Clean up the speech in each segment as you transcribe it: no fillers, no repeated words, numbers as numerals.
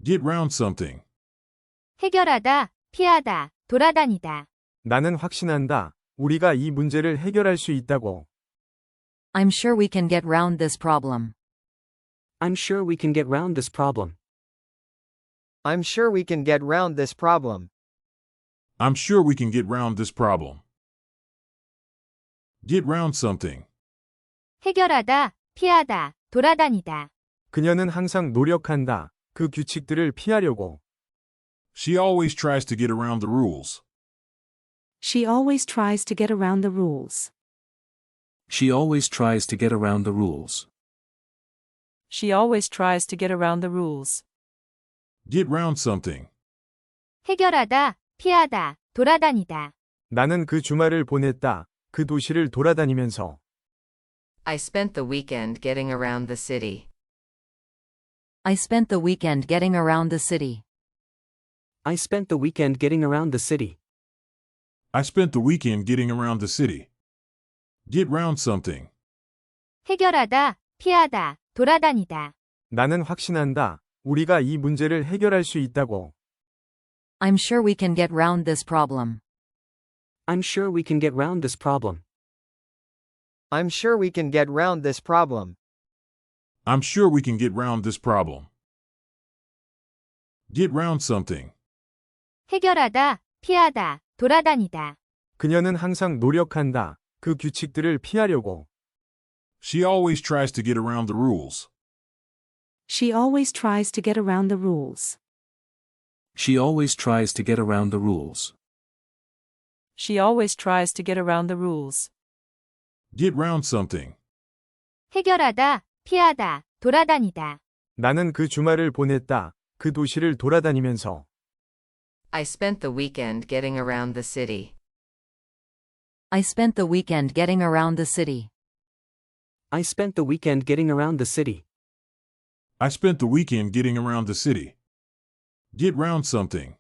Get round something. 해결하다, 피하다, 돌아다니다. 나는 확신한다. 우리가 이 문제를 해결할 수 있다고. I'm sure we can get round this problem. I'm sure we can get round this problem. I'm sure we can get round this problem. I'm sure we can get round this problem. Get round something. 해결하다, 피하다, 돌아다니다. 그녀는 항상 노력한다. 그 규칙들을 피하려고. She always tries to get around the rules. She always tries to get around the rules. She always tries to get around the rules. She always tries to get around the rules. Get round something. 해결하다, 피하다, 돌아다니다. 나는 그 주말을 보냈다. 그 도시를 돌아다니면서. I spent the weekend getting around the city. I spent the weekend getting around the city. I spent the weekend getting around the city. I spent the weekend getting around the city. Get round something. 해결하다, 피하다, 돌아다니다. 나는 확신한다. 우리가 이 문제를 해결할 수 있다고. I'm sure we can get round this problem. I'm sure we can get round this problem. I'm sure we can get round this problem. I'm sure we can get round this problem. Get round something. 해결하다, 피하다, 돌아다니다. 그녀는 항상 노력한다. 그 규칙들을 피하려고. She always tries to get around the rules. She always tries to get around the rules. She always tries to get around the rules. She always tries to get around the rules. Get round something. 해결하다, 피하다, 돌아다니다. 나는 그 주말을 보냈다. 그 도시를 돌아다니면서. I spent the weekend getting around the city. I spent the weekend getting around the city. I spent the weekend getting around the city. I spent the weekend getting around the city. Get round something.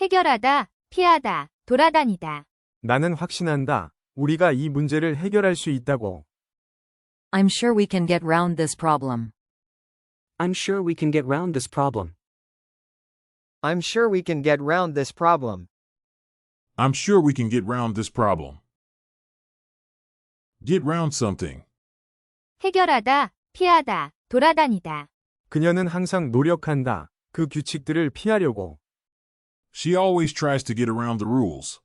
해결하다, 피하다, 돌아다니다. 나는 확신한다. 우리가 이 문제를 해결할 수 있다고. I'm sure we can get round this problem. I'm sure we can get round this problem. I'm sure we can get round this problem. I'm sure we can get round this problem. Get round something. 해결하다, 피하다, 돌아다니다. 그녀는 항상 노력한다. 그 규칙들을 피하려고. She always tries to get around the rules.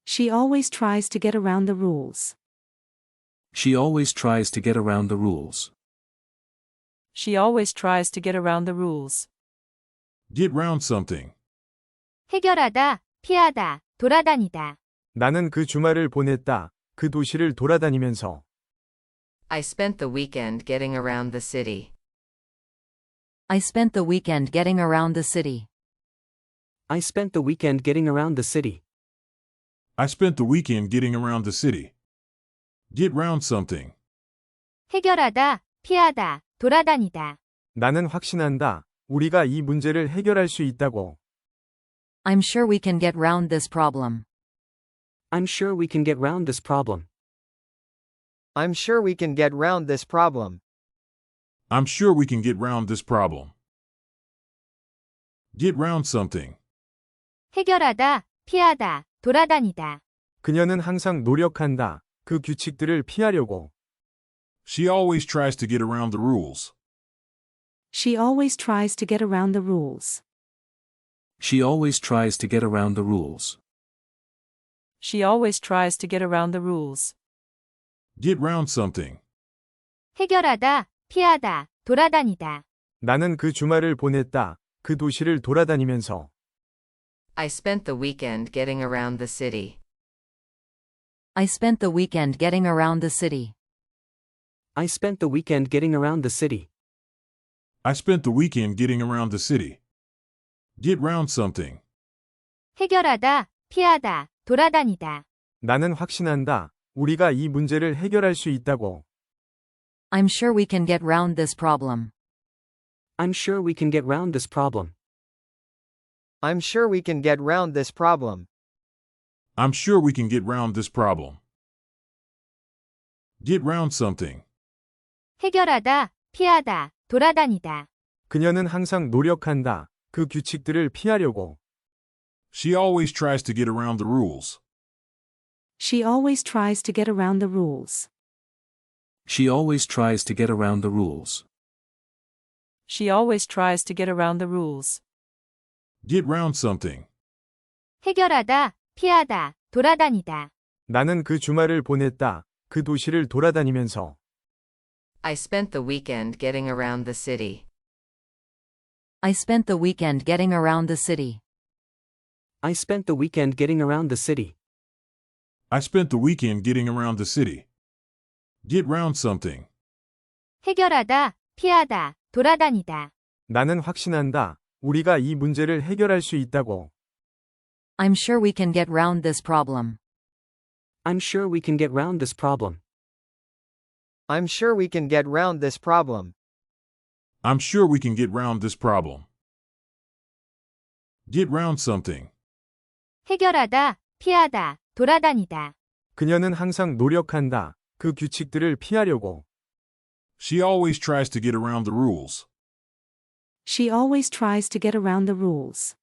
She always tries to get around the rules. She always tries to get around the rules. She always tries to get around the rules. Get round something. 해결하다, 피하다, 돌아다니다. 나는 그 주말을 보냈다. 그 도시를 돌아다니면서. I spent the weekend getting around the city. I spent the weekend getting around the city. I spent the weekend getting around the city. I spent the weekend getting around the city. Get round something. 해결하다, 피하다, 돌아다니다. 나는 확신한다. 우리가 이 문제를 해결할 수 있다고. I'm sure we can get round this problem. I'm sure we can get round this problem. I'm sure we can get round this problem. I'm sure we can get round this problem. Get round something. 해결하다, 피하다, 돌아다니다. 그녀는 항상 노력한다. 그 규칙들을 피하려고. She always tries to get around the rules. She always tries to get around the rules. She always tries to get around the rules. She always tries to get around the rules. Get round something. 해결하다, 피하다, 돌아다니다. 나는 그 주말을 보냈다. 그 도시를 돌아다니면서. I spent the weekend getting around the city. I spent the weekend getting around the city. I spent the weekend getting around the city. I spent the weekend getting around the city. Get round something. 해결하다, 피하다, 돌아다니다. 나는 확신한다. 우리가 이 문제를 해결할 수 있다고. I'm sure we can get round this problem. I'm sure we can get round this problem. I'm sure we can get round this problem. I'm sure we can get round this problem. Get round something. 해결하다, 피하다, 돌아다니다. 그녀는 항상 노력한다. 그 규칙들을 피하려고. She always tries to get around the rules. She always tries to get around the rules. She always tries to get around the rules. She always tries to get around the rules. Get round something. 해결하다, 피하다, 돌아다니다. 나는 그 주말을 보냈다. 그 도시를 돌아다니면서. I spent the weekend getting around the city. I spent the weekend getting around the city. I spent the weekend getting around the city. I spent the weekend getting around the city. Get round something. 해결하다, 피하다, 돌아다니다. 나는 확신한다. 우리가 이 문제를 해결할 수 있다고. I'm sure we can get round this problem. I'm sure we can get round this problem. I'm sure we can get round this problem. I'm sure we can get round this problem. Get round something. 해결하다, 피하다, 돌아다니다. 그녀는 항상 노력한다. 그 규칙들을 피하려고. She always tries to get around the rules. She always tries to get around the rules.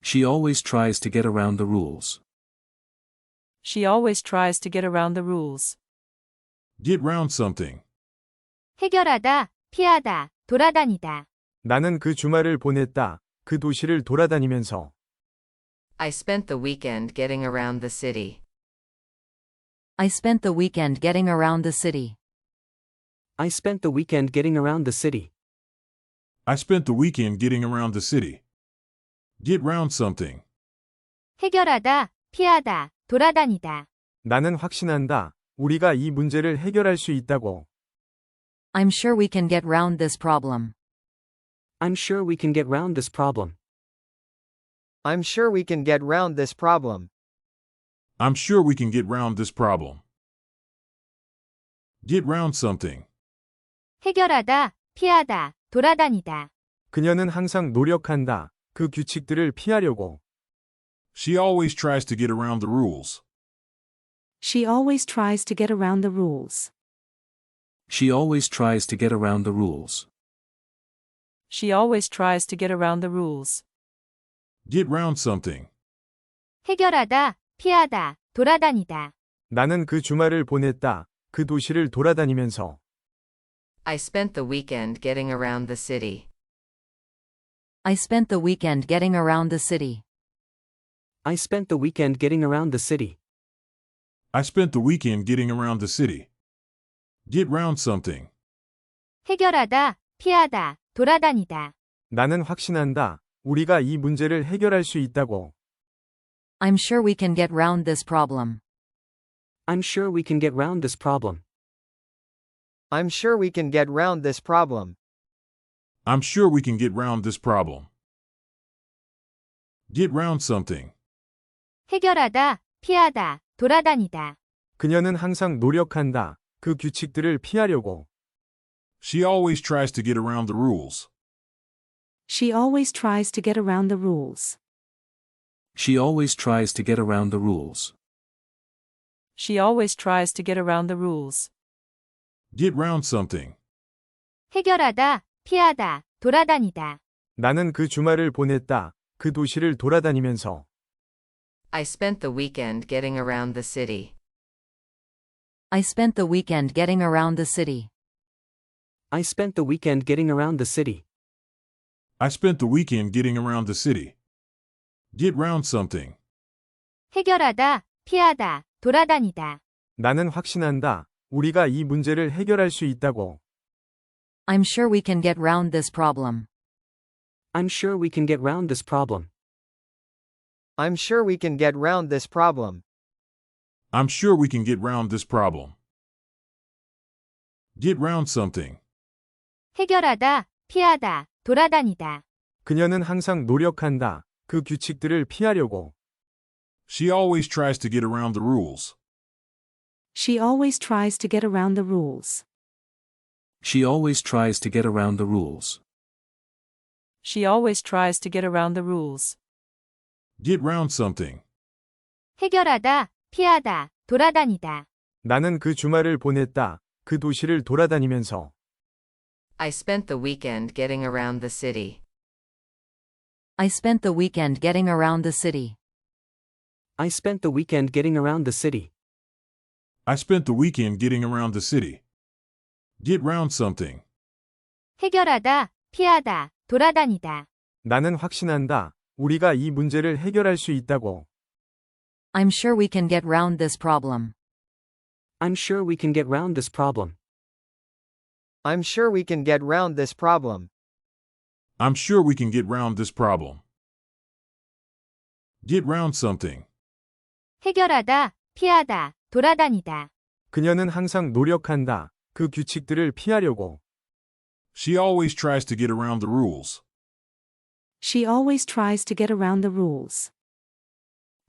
She always tries to get around the rules. She always tries to get around the rules. Get round something. 해결하다, 피하다, 돌아다니다. 나는 그 주말을 보냈다. 그 도시를 돌아다니면서. I spent the weekend getting around the city. I spent the weekend getting around the city. I spent the weekend getting around the city. I spent the weekend getting around the city. Get round something. 해결하다, 피하다, 돌아다니다. 나는 확신한다. 우리가 이 문제를 해결할 수 있다고. I'm sure we can get round this problem. I'm sure we can get round this problem. I'm sure we can get round this problem. I'm sure we can get round this problem. Get round something. 해결하다, 피하다, 돌아다니다. 그녀는 항상 노력한다. 그 규칙들을 피하려고. She always tries to get around the rules. She always tries to get around the rules. She always tries to get around the rules. She always tries to get around the rules. Get round something. 해결하다, 피하다, 돌아다니다. 나는 그 주말을 보냈다. 그 도시를 돌아다니면서. I spent the weekend getting around the city. I spent the weekend getting around the city. I spent the weekend getting around the city. I spent the weekend getting around the city. Get round something. 해결하다, 피하다, 돌아다니다. 나는 확신한다. 우리가 이 문제를 해결할 수 있다고. I'm sure we can get round this problem. I'm sure we can get round this problem. I'm sure we can get round this problem. I'm sure we can get round this problem. Get round something. 해결하다, 피하다, 돌아다니다. 그녀는 항상 노력한다. 그 규칙들을 피하려고. She always tries to get around the rules. She always tries to get around the rules. She always tries to get around the rules. She always tries to get around the rules. Get round something. 해결하다, 피하다, 돌아다니다. 나는 그 주말을 보냈다. 그 도시를 돌아다니면서. I spent the weekend getting around the city. I spent the weekend getting around the city. I spent the weekend getting around the city. I spent the weekend getting around the city. Get round something. 해결하다, 피하다, 돌아다니다. 나는 확신한다. 우리가 이 문제를 해결할 수 있다고. I'm sure we can get round this problem. I'm sure we can get round this problem. I'm sure we can get round this problem. I'm sure we can get round this problem. Get round something. 해결하다, 피하다, 돌아다니다. 그녀는 항상 노력한다. 그 규칙들을 피하려고. She always tries to get around the rules. She always tries to get around the rules. She always tries to get around the rules. She always tries to get around the rules. Get round something. 해결하다, 피하다, 돌아다니다. 나는 그 주말을 보냈다. 그 도시를 돌아다니면서. I spent the weekend getting around the city. I spent the weekend getting around the city. I spent the weekend getting around the city. I spent the weekend getting around the city. Get round something. 해결하다, 피하다, 돌아다니다. 나는 확신한다. 우리가 이 문제를 해결할 수 있다고. I'm sure we can get round this problem. I'm sure we can get round this problem. I'm sure we can get round this problem. I'm sure we can get round this problem. Get round something. 해결하다, 피하다, 돌아다니다. 그녀는 항상 노력한다. 그 규칙들을 피하려고. She always tries to get around the rules. She always tries to get around the rules.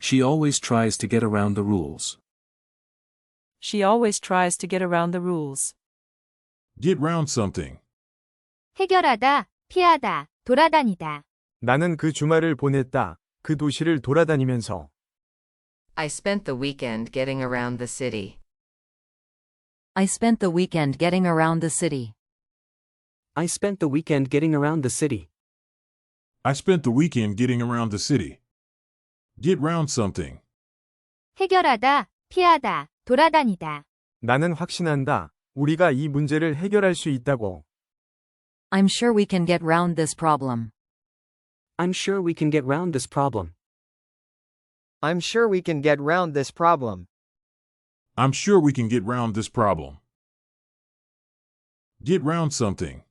She always tries to get around the rules. She always tries to get around the rules. Get round something. 해결하다, 피하다, 돌아다니다. 나는 그 주말을 보냈다. 그 도시를 돌아다니면서. I spent the weekend getting around the city. I spent the weekend getting around the city. I spent the weekend getting around the city. I spent the weekend getting around the city. Get round something. 해결하다, 피하다, 돌아다니다. 나는 확신한다. 우리가 이 문제를 해결할 수 있다고. I'm sure we can get round this problem. I'm sure we can get round this problem. I'm sure we can get round this problem. I'm sure we can get round this problem. Get round something.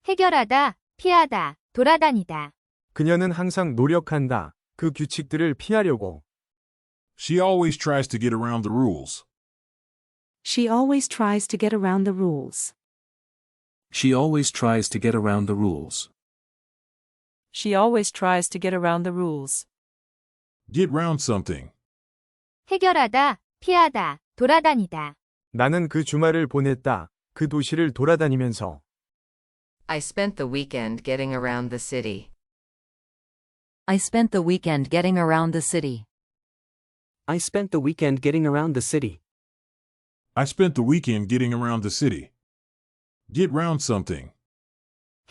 해결하다, 피하다, 돌아다니다. 그녀는 항상 노력한다. 그 규칙들을 피하려고. She always tries to get around the rules. She always tries to get around the rules. She always tries to get around the rules. She always tries to get around the rules. Get round something. 해결하다, 피하다, 돌아다니다. 나는 그 주말을 보냈다. 그 도시를 돌아다니면서. I spent the weekend getting around the city. I spent the weekend getting around the city. I spent the weekend getting around the city. I spent the weekend getting around the city. Get round something.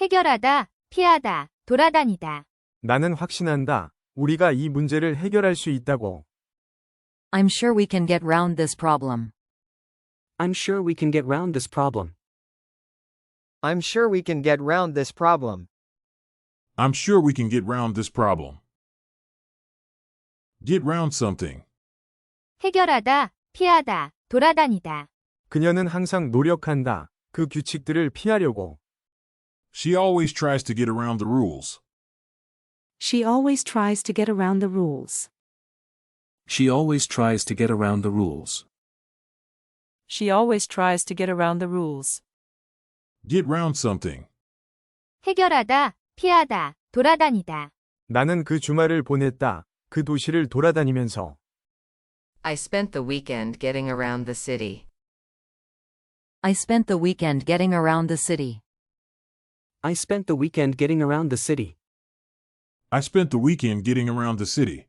해결하다, 피하다, 돌아다니다. 나는 확신한다. 우리가 이 문제를 해결할 수 있다고. I'm sure we can get round this problem. I'm sure we can get round this problem. I'm sure we can get round this problem. I'm sure we can get round this problem. Get round something. 해결하다, 피하다, 돌아다니다. 그녀는 항상 노력한다. 그 규칙들을 피하려고. She always tries to get around the rules. She always tries to get around the rules. She always tries to get around the rules. She always tries to get around the rules. Get round something. 해결하다, 피하다, 돌아다니다. 나는 그 주말을 보냈다. 그 도시를 돌아다니면서. I spent the weekend getting around the city. I spent the weekend getting around the city. I spent the weekend getting around the city. I spent the weekend getting around the city.